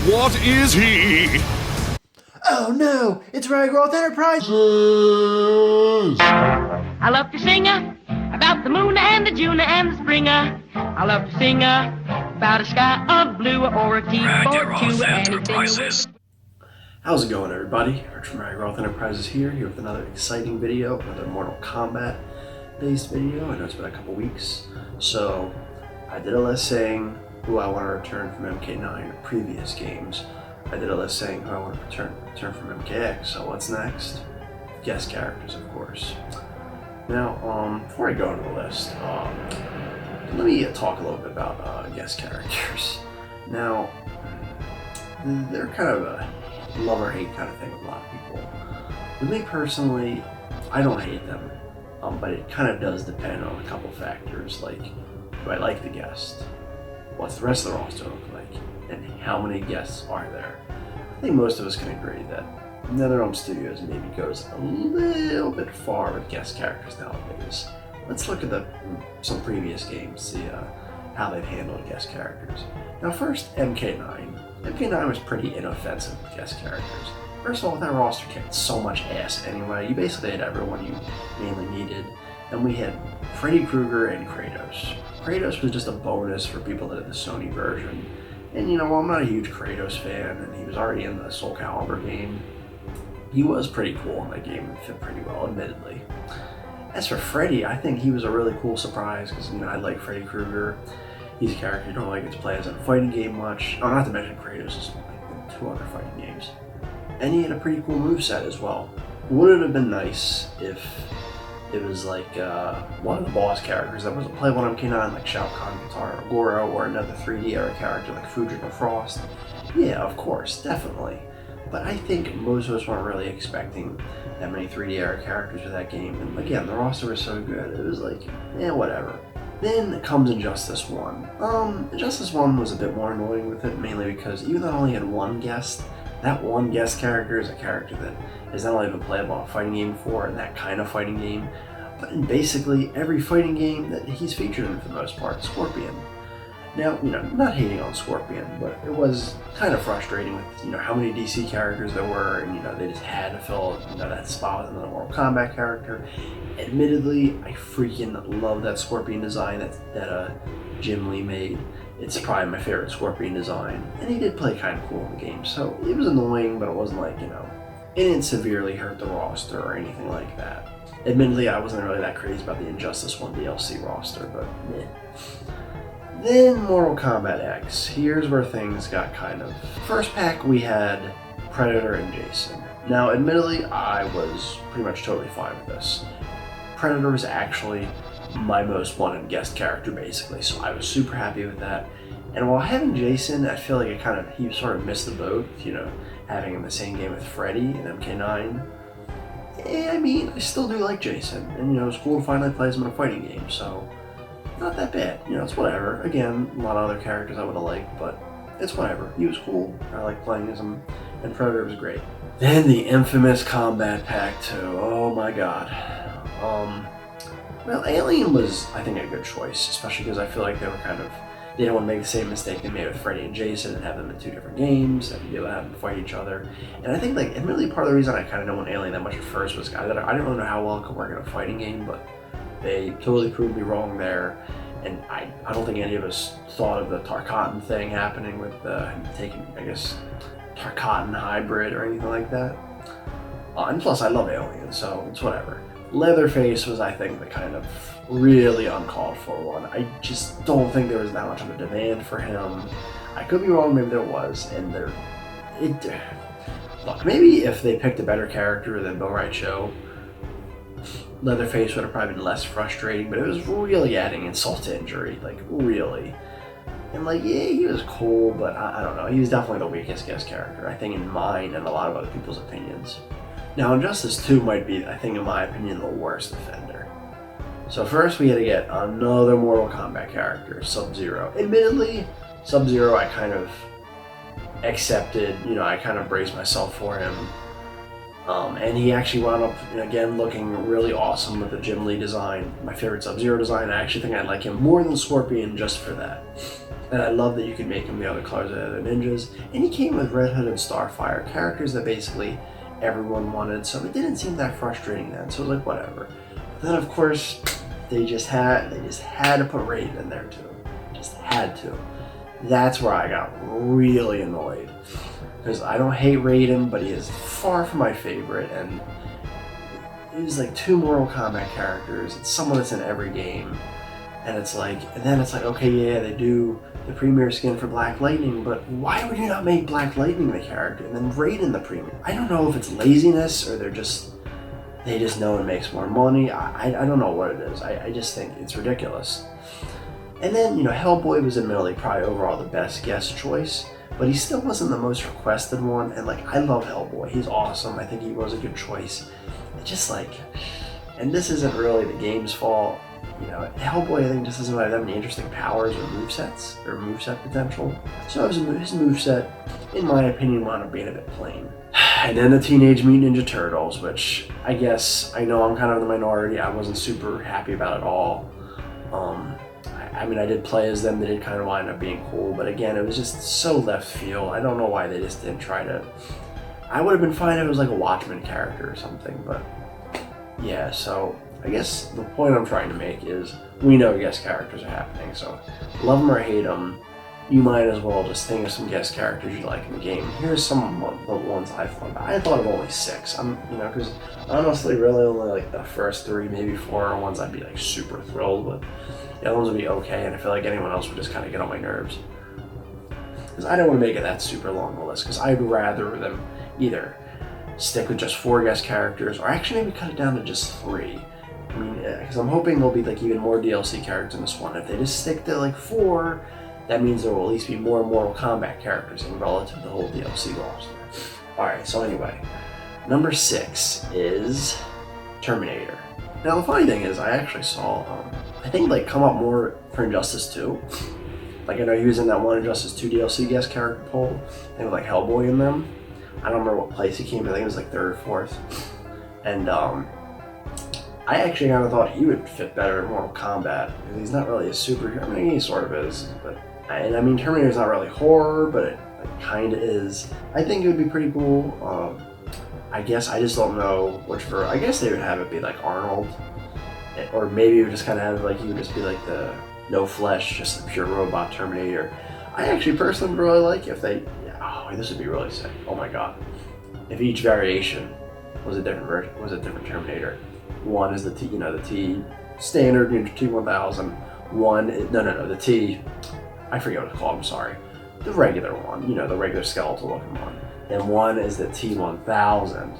What is he? Oh no, it's Ragiroth Enterprises! I love to sing about the moon and the June and the springer. I love to sing about a sky of blue or a keyboard to anything. How's it going, everybody? Rich from Ragiroth Enterprises here with another exciting video, another Mortal Kombat based video. I know it's been a couple weeks, so I did a list saying who I want to return from MK9 or previous games. I did a list saying who I want to return from MKX. So what's next? Guest characters, of course. Now, before I go into the list, let me talk a little bit about guest characters. Now, they're kind of a love or hate kind of thing with a lot of people. With me personally, I don't hate them, but it kind of does depend on a couple factors, like do I like the guest, what's the rest of the roster look like, and how many guests are there. I think most of us can agree that NetherRealm Studios maybe goes a little bit far with guest characters nowadays. Let's look at some previous games, see how they've handled guest characters. Now first, MK9. MK9 was pretty inoffensive with guest characters. First of all, that roster kicked so much ass anyway. You basically had everyone you mainly needed. And we had Freddy Krueger and Kratos. Kratos was just a bonus for people that had the Sony version. And you know, while I'm not a huge Kratos fan, and he was already in the Soul Calibur game, he was pretty cool in that game and fit pretty well, admittedly. As for Freddy, I think he was a really cool surprise because, you know, I like Freddy Krueger. He's a character you don't really get to play as in a fighting game much. Oh, not to mention Kratos is like 2 other fighting games. And he had a pretty cool moveset as well. Would it have been nice if it was like one of the boss characters that wasn't playable on MK9, like Shao Kahn, Katara, or Goro, or another 3D era character like Fudrick or Frost? Yeah, of course, definitely. But I think most of us weren't really expecting that many 3D era characters for that game. And again, the roster was so good, it was like, whatever. Then comes Injustice 1. Injustice 1 was a bit more annoying with it, mainly because even though I only had one guest, that one guest character is a character that has not only been playable in a fighting game before, and that kind of fighting game, but in basically every fighting game that he's featured in for the most part, Scorpion. Now, you know, not hating on Scorpion, but it was kind of frustrating with, you know, how many DC characters there were, and, you know, they just had to fill, you know, that spot with another Mortal Kombat character. Admittedly, I freaking love that Scorpion design that Jim Lee made. It's probably my favorite Scorpion design, and he did play kind of cool in the game, so it was annoying, but it wasn't like, you know, it didn't severely hurt the roster or anything like that. Admittedly, I wasn't really that crazy about the Injustice 1 DLC roster, but meh. Then Mortal Kombat X. Here's where things got kind of... First pack, we had Predator and Jason. Now, admittedly, I was pretty much totally fine with this. Predator was actually my most wanted guest character, basically, so I was super happy with that. And while having Jason, I feel like he sort of missed the boat, you know, having him in the same game with Freddy in MK9. I mean, I still do like Jason, and, you know, it's cool to finally play as him in a fighting game, so not that bad. You know, it's whatever. Again, a lot of other characters I would have liked, but it's whatever. He was cool. I like playing as him, and Predator was great. Then the infamous Combat Pack 2. Oh my god. Well, Alien was, I think, a good choice, especially because I feel like they didn't want to make the same mistake they made with Freddy and Jason and have them in 2 different games and be able to have them fight each other. And I think, like, admittedly, part of the reason I kind of didn't want Alien that much at first was I didn't really know how well it could work in a fighting game, but they totally proved me wrong there. And I don't think any of us thought of the Tarkatan thing happening with taking, I guess, Tarkatan hybrid or anything like that. And plus, I love Alien, so it's whatever. Leatherface was, I think, the kind of really uncalled for one. I just don't think there was that much of a demand for him. I could be wrong, maybe there was, and look, maybe if they picked a better character than Bill Wright-Show, Leatherface would have probably been less frustrating, but it was really adding insult to injury, like, really. And, like, yeah, he was cool, but I don't know, he was definitely the weakest guest character, I think, in mine and a lot of other people's opinions. Now, Injustice 2 might be, I think, in my opinion, the worst offender. So first we had to get another Mortal Kombat character, Sub-Zero. Admittedly, Sub-Zero I kind of accepted, you know, I kind of braced myself for him. And he actually wound up, again, looking really awesome with the Jim Lee design. My favorite Sub-Zero design. I actually think I like him more than Scorpion just for that. And I love that you can make him the other colors of the other ninjas. And he came with Red Hood and Starfire, characters that basically everyone wanted, so it didn't seem that frustrating then. So it was like, whatever. But then, of course, they just had to put Raiden in there too. Just had to. That's where I got really annoyed. Because I don't hate Raiden, but he is far from my favorite, and he's like 2 Mortal Kombat characters. It's someone that's in every game, and then it's like, okay, yeah, they do the premier skin for Black Lightning, but why would you not make Black Lightning the character and then Raiden the premier? I don't know if it's laziness or they just know it makes more money. I don't know what it is. I just think it's ridiculous. And then, Hellboy was admittedly probably overall the best guest choice, but he still wasn't the most requested one. And I love Hellboy. He's awesome. I think he was a good choice. It's just and this isn't really the game's fault. Hellboy, I think, just doesn't have that many interesting powers or moveset potential. So his moveset, in my opinion, wound up being a bit plain. And then the Teenage Mutant Ninja Turtles, which I guess I know I'm kind of in the minority. I wasn't super happy about it all. I did play as them. They did kind of wind up being cool, but again, it was just so left field. I don't know why they just didn't try to. I would have been fine if it was like a Watchmen character or something, but yeah. So I guess the point I'm trying to make is we know guest characters are happening, so love them or hate them, you might as well just think of some guest characters you like in the game. Here's some of the ones I thought. I thought of only 6. Because honestly, really only the first 3, maybe 4 are ones I'd be super thrilled with. The other ones would be okay, and I feel like anyone else would just kind of get on my nerves. Because I don't want to make it that super long a list, because I'd rather them either stick with just 4 guest characters, or actually maybe cut it down to just 3. Because I'm hoping there'll be even more DLC characters in this one. If they just stick to 4, that means there will at least be more Mortal Kombat characters in relative to the whole DLC roster. Alright, so anyway, number 6 is Terminator. Now the funny thing is, I actually saw, I think come up more for Injustice 2. I know he was in that one Injustice 2 DLC guest character poll, and with Hellboy in them. I don't remember what place he came in, I think it was 3rd or 4th. And I actually kind of thought he would fit better in Mortal Kombat, because he's not really a superhero. He sort of is, but Terminator's not really horror, but it kind of is. I think it would be pretty cool. I guess I just don't know which version. I guess they would have it be Arnold, or maybe it would just kind of have he would just be the no flesh, just the pure robot Terminator. I actually personally really like if they. Oh, this would be really sick. Oh my god, if each variation was a different version, was a different Terminator. One is the T standard T1000. The T. I forget what it's called. I'm sorry. The regular one, the regular skeletal looking one. Then one is the T1000,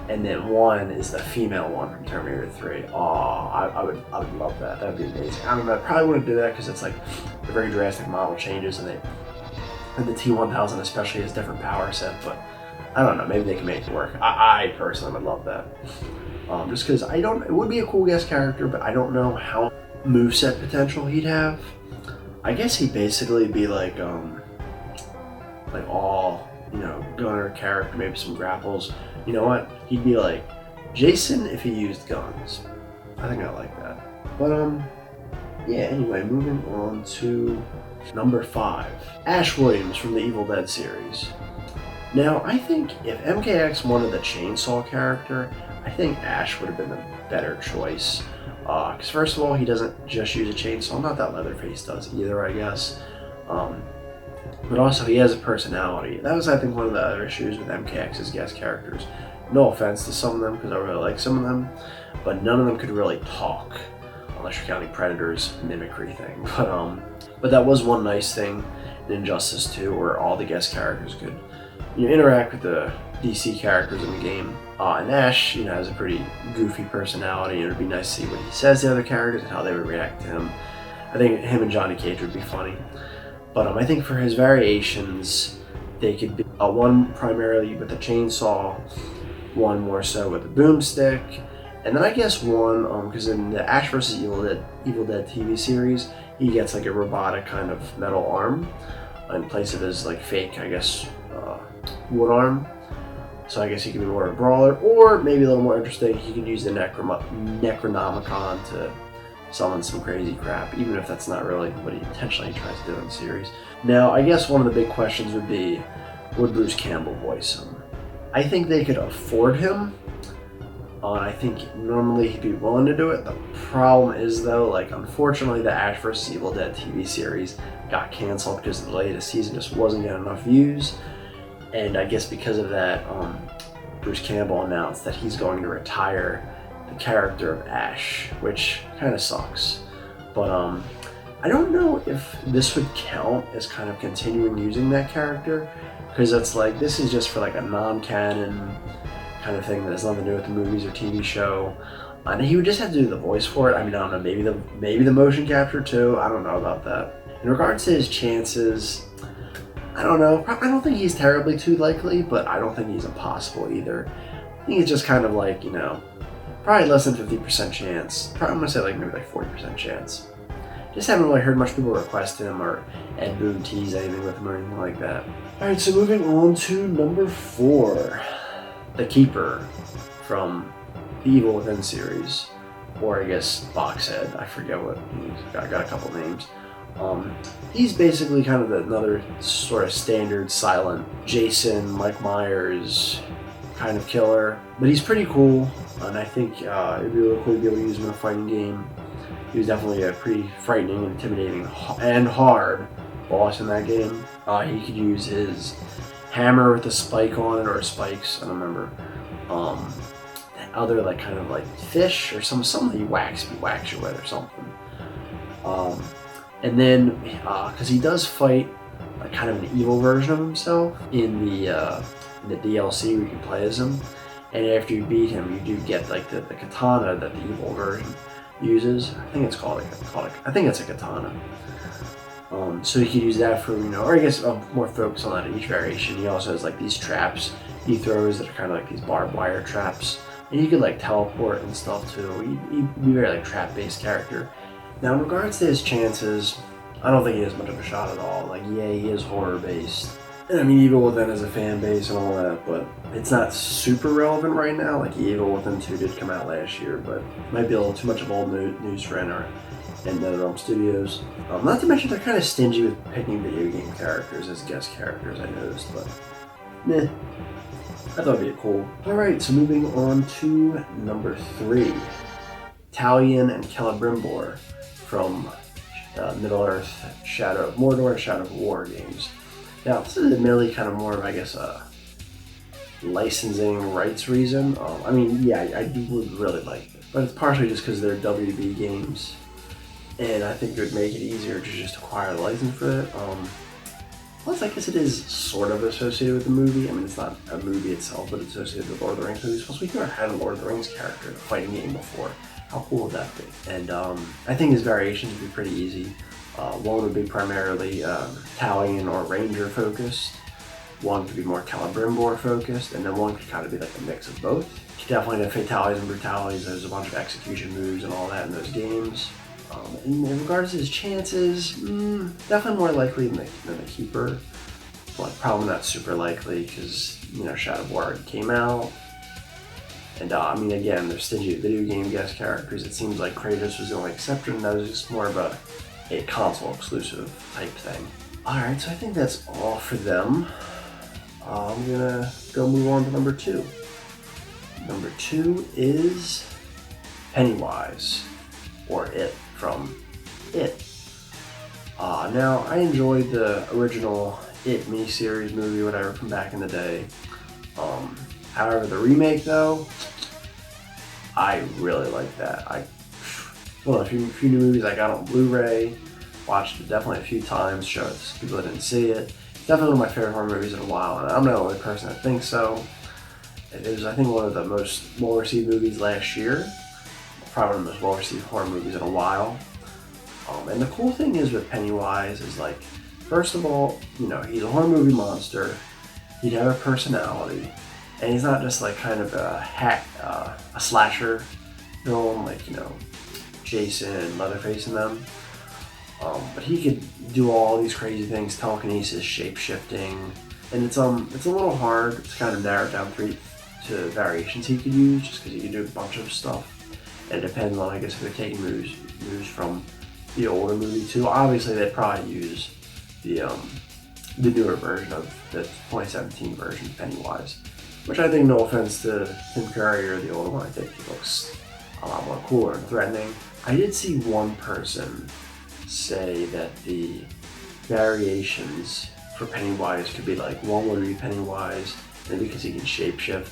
and then one is the female one from Terminator 3. Oh, I would love that. That'd be amazing. I probably wouldn't do that because it's the very drastic model changes, and the T1000 especially has different power set. But I don't know. Maybe they can make it work. I personally would love that. Just because it would be a cool guest character, but I don't know how moveset potential he'd have. I guess he'd basically be all, gunner character, maybe some grapples. You know what? He'd be Jason if he used guns. I think I like that. But yeah, anyway, moving on to number 5. Ash Williams from the Evil Dead series. Now, I think if MKX wanted the chainsaw character, I think Ash would have been the better choice. Because first of all, he doesn't just use a chainsaw, not that Leatherface does either, I guess. But also, he has a personality. That was, I think, one of the other issues with MKX's guest characters. No offense to some of them, because I really like some of them, but none of them could really talk, unless you're counting Predator's mimicry thing. But that was one nice thing in Injustice 2, where all the guest characters could interact with the DC characters in the game. And Ash, has a pretty goofy personality, and it'd be nice to see what he says to other characters and how they would react to him. I think him and Johnny Cage would be funny. But I think for his variations, they could be one primarily with the chainsaw, one more so with the boomstick, and then I guess one, because in the Ash vs. Evil Dead TV series, he gets a robotic kind of metal arm in place of his fake, I guess, wood arm. So I guess he could be more of a brawler, or maybe a little more interesting, he could use the Necronomicon to summon some crazy crap, even if that's not really what he intentionally tries to do in the series. Now, I guess one of the big questions would be, would Bruce Campbell voice him? I think they could afford him. And I think normally he'd be willing to do it. The problem is though, like unfortunately the Ash vs. Evil Dead TV series got canceled because the latest season just wasn't getting enough views. And I guess because of that, Bruce Campbell announced that he's going to retire the character of Ash, which kind of sucks. But I don't know if this would count as kind of continuing using that character, because it's like, this is just for like a non-canon kind of thing that has nothing to do with the movies or TV show. And he would just have to do the voice for it. I mean, I don't know, maybe the motion capture too. I don't know about that. In regards to his chances, I don't know. I don't think he's terribly too likely, but I don't think he's impossible either. I think it's just kind of like, you know, probably less than 50% chance. I'm gonna say like maybe like 40% chance. Just haven't really heard much people request him or Ed Boon tease anything with him or anything like that. Alright, so moving on to number 4. The Keeper from the Evil Within series, or I guess Boxhead, I forget what, I got a couple names. He's basically kind of another sort of standard silent Jason, Mike Myers kind of killer, but he's pretty cool, and I think it'd be really cool to be able to use him in a fighting game. He was definitely a pretty frightening, intimidating, and hard boss in that game. He could use his hammer with a spike on it, or spikes, I don't remember. That other like kind of like fish or something he whacks you with or something. And then because he does fight like kind of an evil version of himself in the DLC where you can play as him, and after you beat him, you do get like the katana that the evil version uses. I think it's called I think it's a katana. So you could use that for, you know, or I guess more focus on that in each variation. He also has like these traps he throws that are kind of like these barbed wire traps, and you could like teleport and stuff too. He'd be very like trap-based character. Now in regards to his chances, I don't think he has much of a shot at all. Like, yeah, he is horror-based. And I mean, Evil Within has a fan base and all that, but it's not super relevant right now. Like, Evil Within 2 did come out last year, but it might be a little too much of old news for NetherRealm Studios. Not to mention, they're kind of stingy with picking video game characters as guest characters, I noticed, but meh. I thought it'd be cool. Alright, so moving on to number 3. Talion and Celebrimbor from Middle-earth, Shadow of Mordor, and Shadow of War games. Now, this is admittedly kind of more of, I guess, a licensing rights reason. I mean, yeah, I would really like it, but it's partially just because they're WB games, and I think it would make it easier to just acquire the license for it. Plus, I guess it is sort of associated with the movie. I mean, it's not a movie itself, but it's associated with Lord of the Rings movies. Plus, we've never had a Lord of the Rings character in a fighting game before. How cool would that be? And I think his variations would be pretty easy. One would be primarily Talion or Ranger focused. One could be more Celebrimbor focused, and then one could kind of be like a mix of both. You could definitely have fatalities and brutalities. There's a bunch of execution moves and all that in those games. In regards to his chances, definitely more likely than the Keeper. But probably not super likely because, you know, Shadow of War already came out. And I mean, again, they're stingy at video game guest characters. It seems like Kratos was the only exception. That was just more of a console exclusive type thing. Alright, so I think that's all for them. I'm gonna go move on to number 2. Number 2 is Pennywise, or It from It. Now, I enjoyed the original It miniseries movie, whatever, from back in the day. However, the remake though, I really like that. Well, a few new movies I got on Blu-ray, watched it definitely a few times, showed it to people that didn't see it. It's definitely one of my favorite horror movies in a while, and I'm not the only person that thinks so. It is, I think, one of the most well-received movies last year. Probably one of the most well-received horror movies in a while. And the cool thing is with Pennywise is, like, first of all, you know, he's a horror movie monster. He'd have a personality. And he's not just like kind of a slasher film, like, you know, Jason, Leatherface and them. But he could do all these crazy things, telekinesis, shape-shifting, And it's a little hard to kind of narrow it down to variations he could use, just because he could do a bunch of stuff. And it depends on, I guess, if they're taking moves from the older movie too. Obviously, they'd probably use the newer version of the 2017 version of Pennywise, which I think, no offense to Tim Curry or the older one, I think he looks a lot more cooler and threatening. I did see one person say that the variations for Pennywise could be like, one would be Pennywise, and because he can shapeshift,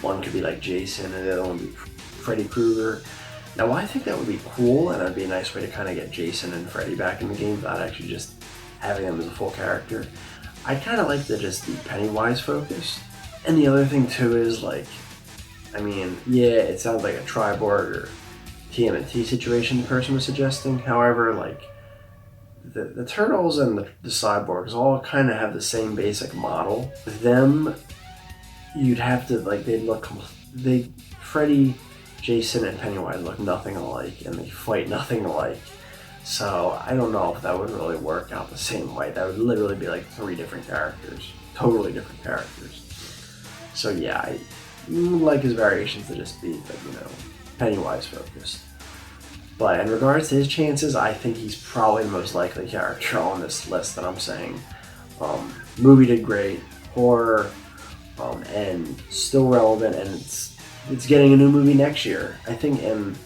one could be like Jason, and the other one would be Freddy Krueger. Now, I think that would be cool, and it'd be a nice way to kind of get Jason and Freddy back in the game without actually just having them as a full character. I'd kind of like to just be Pennywise focused. And the other thing too is, like, I mean, yeah, it sounds like a Triborg or TMNT situation the person was suggesting. However, like, the Turtles and the Cyborgs all kind of have the same basic model. Them, you'd have to, like, Freddy, Jason, and Pennywise look nothing alike, and they fight nothing alike. So I don't know if that would really work out the same way. That would literally be like 3 different characters, totally different characters. So yeah, I would like his variations to just be, like, you know, Pennywise focused. But in regards to his chances, I think he's probably the most likely character on this list that I'm saying. Movie did great, horror, and still relevant, and it's getting a new movie next year, I think. And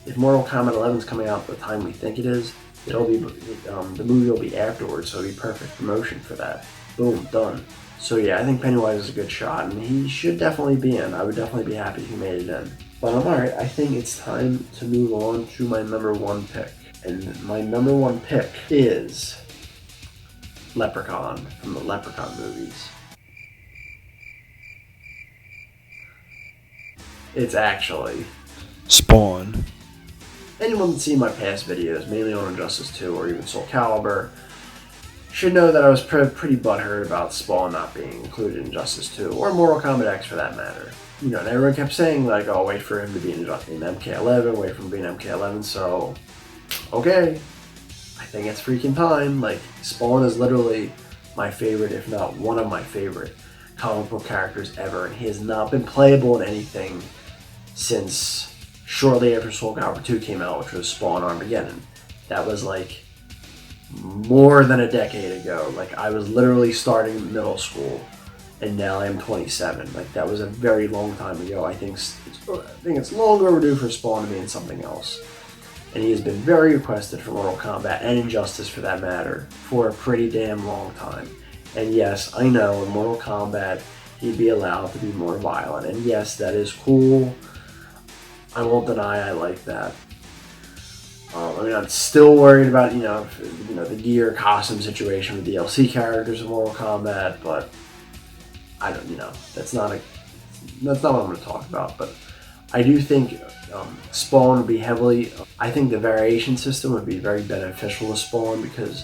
if Mortal Kombat 11 is coming out at the time we think it is, it'll be the movie will be afterwards, so it'll be perfect promotion for that. Boom, done. So yeah, I think Pennywise is a good shot, and he should definitely be in. I would definitely be happy if he made it in. But alright, I think it's time to move on to my number 1 pick. And my number 1 pick is Leprechaun from the Leprechaun movies. It's actually Spawn. Anyone that's seen my past videos, mainly on Injustice 2 or even Soul Calibur, should know that I was pretty butthurt about Spawn not being included in Injustice 2, or Mortal Kombat X for that matter. You know, and everyone kept saying, like, oh, wait for him to be in MK11, wait for him to be in MK11, so, okay. I think it's freaking time. Like, Spawn is literally my favorite, if not one of my favorite comic book characters ever, and he has not been playable in anything since shortly after Soul Calibur 2 came out, which was Spawn Armageddon. That was like more than a decade ago. Like, I was literally starting middle school, and now I'm 27. Like, that was a very long time ago. I think it's long overdue for Spawn to be in something else. And he has been very requested for Mortal Kombat, and Injustice for that matter, for a pretty damn long time. And yes, I know in Mortal Kombat he'd be allowed to be more violent, and yes, that is cool. I won't deny I like that. I mean, I'm still worried about, the gear costume situation with DLC characters in Mortal Kombat, but I don't, that's not what I'm going to talk about. But I do think Spawn would be I think the variation system would be very beneficial to Spawn, because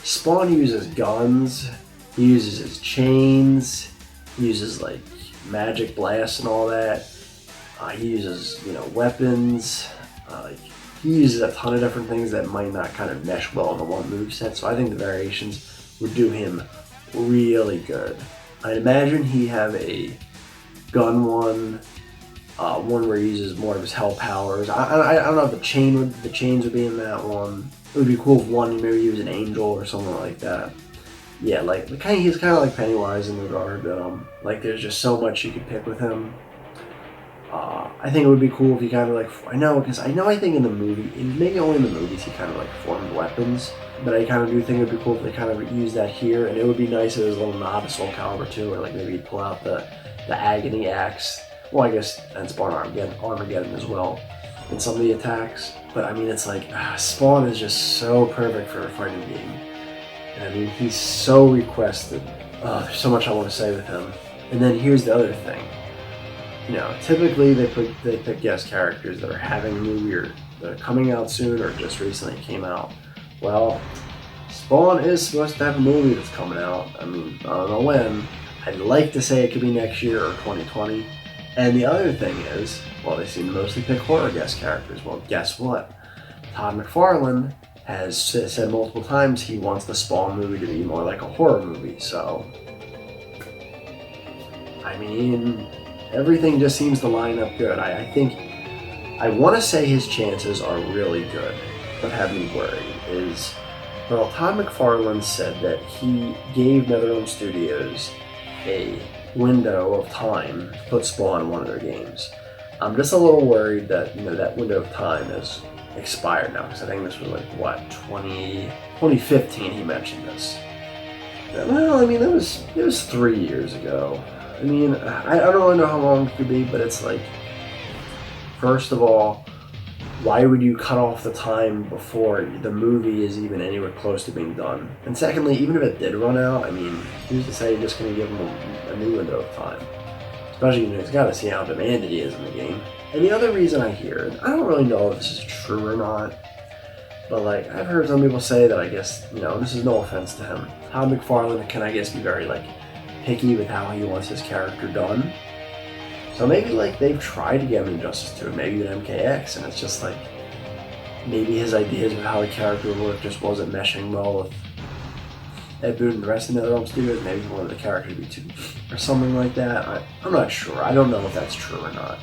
Spawn uses guns, he uses his chains, he uses like magic blasts and all that. He uses, weapons. He uses a ton of different things that might not kind of mesh well in the one moveset. So I think the variations would do him really good. I'd imagine he'd have a gun one where he uses more of his hell powers. I don't know if the chains would be in that one. It would be cool if one maybe use an angel or something like that. Yeah, he's kind of like Pennywise in regard that there's just so much you could pick with him. I think it would be cool if he kind of I think in the movie, maybe only in the movies, he kind of formed weapons, but I kind of do think it would be cool if they kind of use that here, and it would be nice if it was a little nod to Soul Calibur 2, or maybe he'd pull out the Agony Axe, well, I guess, and Spawn Armageddon as well, in some of the attacks. But I mean, it's Spawn is just so perfect for a fighting game, and I mean, he's so requested. There's so much I want to say with him. And then here's the other thing. Typically they pick guest characters that are having a movie or that are coming out soon or just recently came out. Well, Spawn is supposed to have a movie that's coming out. I mean, I don't know when. I'd like to say it could be next year or 2020. And the other thing is, well, they seem to mostly pick horror guest characters. Well, guess what? Todd McFarlane has said multiple times he wants the Spawn movie to be more like a horror movie. So I mean, everything just seems to line up good. I want to say his chances are really good. What had me worried is, well, Todd McFarlane said that he gave NetherRealm Studios a window of time to put Spawn in one of their games. I'm just a little worried that, you know, that window of time has expired now, because I think this was like, what, 2015 he mentioned this. Well, I mean, it was 3 years ago. I mean, I don't really know how long it could be, but it's like, first of all, why would you cut off the time before the movie is even anywhere close to being done? And secondly, even if it did run out, I mean, who's to say you're just going to give him a new window of time? Especially, you know, he's got to see how demanded he is in the game. And the other reason I hear it, I don't really know if this is true or not, but like, I've heard some people say that, I guess, you know, this is no offense to him, Todd McFarlane can, I guess, be very, like, picky with how he wants his character done. So maybe, like, they've tried to get him Injustice 2, maybe an MKX, and it's just like, maybe his ideas of how the character would work just wasn't meshing well with Ed Boon and the rest of the NetherRealm Studios. Maybe he wanted the character to be too, or something like that. I'm not sure. I don't know if that's true or not.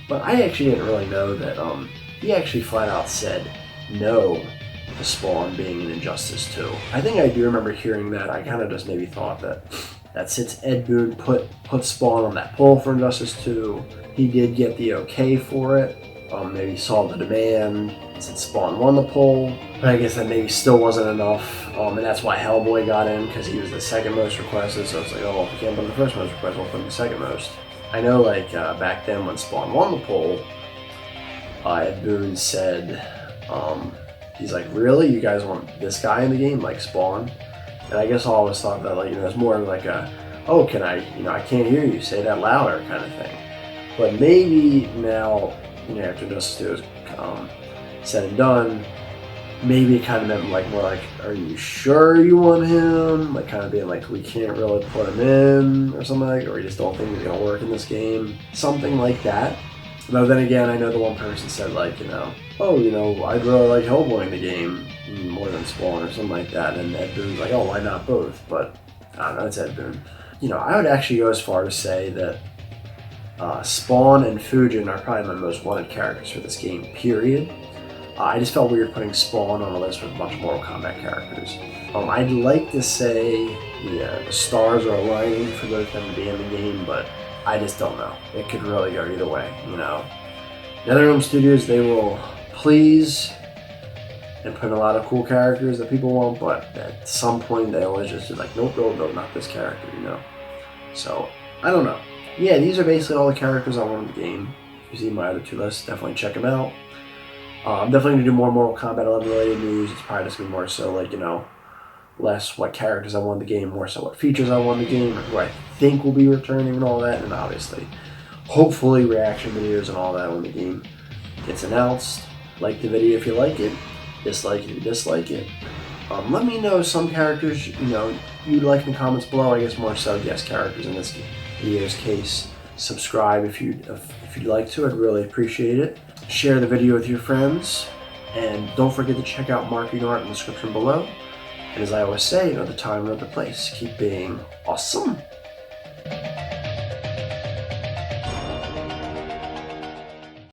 But I actually didn't really know that he actually flat out said no to Spawn being in Injustice 2. I think I do remember hearing that. I kind of just maybe thought that since Ed Boon put Spawn on that poll for Injustice 2, he did get the okay for it. Maybe saw the demand since Spawn won the poll, but I guess that maybe still wasn't enough, and that's why Hellboy got in, because he was the second most requested, so it's like, oh, well, if we can't put him the first most requested, we'll put him the second most. I know, like, back then when Spawn won the poll, Ed Boon said, he's like, really? You guys want this guy in the game, like Spawn? And I guess I always thought that, like, you know, it's more like a, oh, can I, you know, I can't hear you, say that louder kind of thing. But maybe now, you know, after Justice 2 is said and done, maybe it kind of meant like more like, are you sure you want him? Like kind of being like, we can't really put him in or something like, or we just don't think he's gonna work in this game. Something like that. But then again, I know the one person said like, you know, oh, you know, I'd really like Hellboy in the game more than Spawn or something like that. And Ed Boon's like, oh, why not both? But I don't know, it's Ed Boon. You know, I would actually go as far to say that Spawn and Fujin are probably my most wanted characters for this game, period. I just felt weird putting Spawn on a list with a bunch of Mortal Kombat characters. I'd like to say the stars are aligning for both of them to be in the game, but I just don't know. It could really go either way, you know. NetherRealm Studios, they will please and put in a lot of cool characters that people want, but at some point they always just be like, nope, nope, nope, not this character, you know. So, I don't know. Yeah, these are basically all the characters I want in the game. If you see my other two lists, definitely check them out. I'm definitely going to do more Mortal Kombat 11 related news. It's probably just going to be more so like, you know, less what characters I want in the game, more so what features I want in the game, or who I think will be returning and all that, and obviously, hopefully reaction videos and all that when the game gets announced. Like the video if you like it, dislike it if you dislike it. Let me know some characters, you know, you'd like in the comments below. I guess more so guest characters in this video's case. Subscribe if you'd like to. I'd really appreciate it. Share the video with your friends, and don't forget to check out marking art in the description below. And as I always say, you know, the time and the place. Keep being awesome.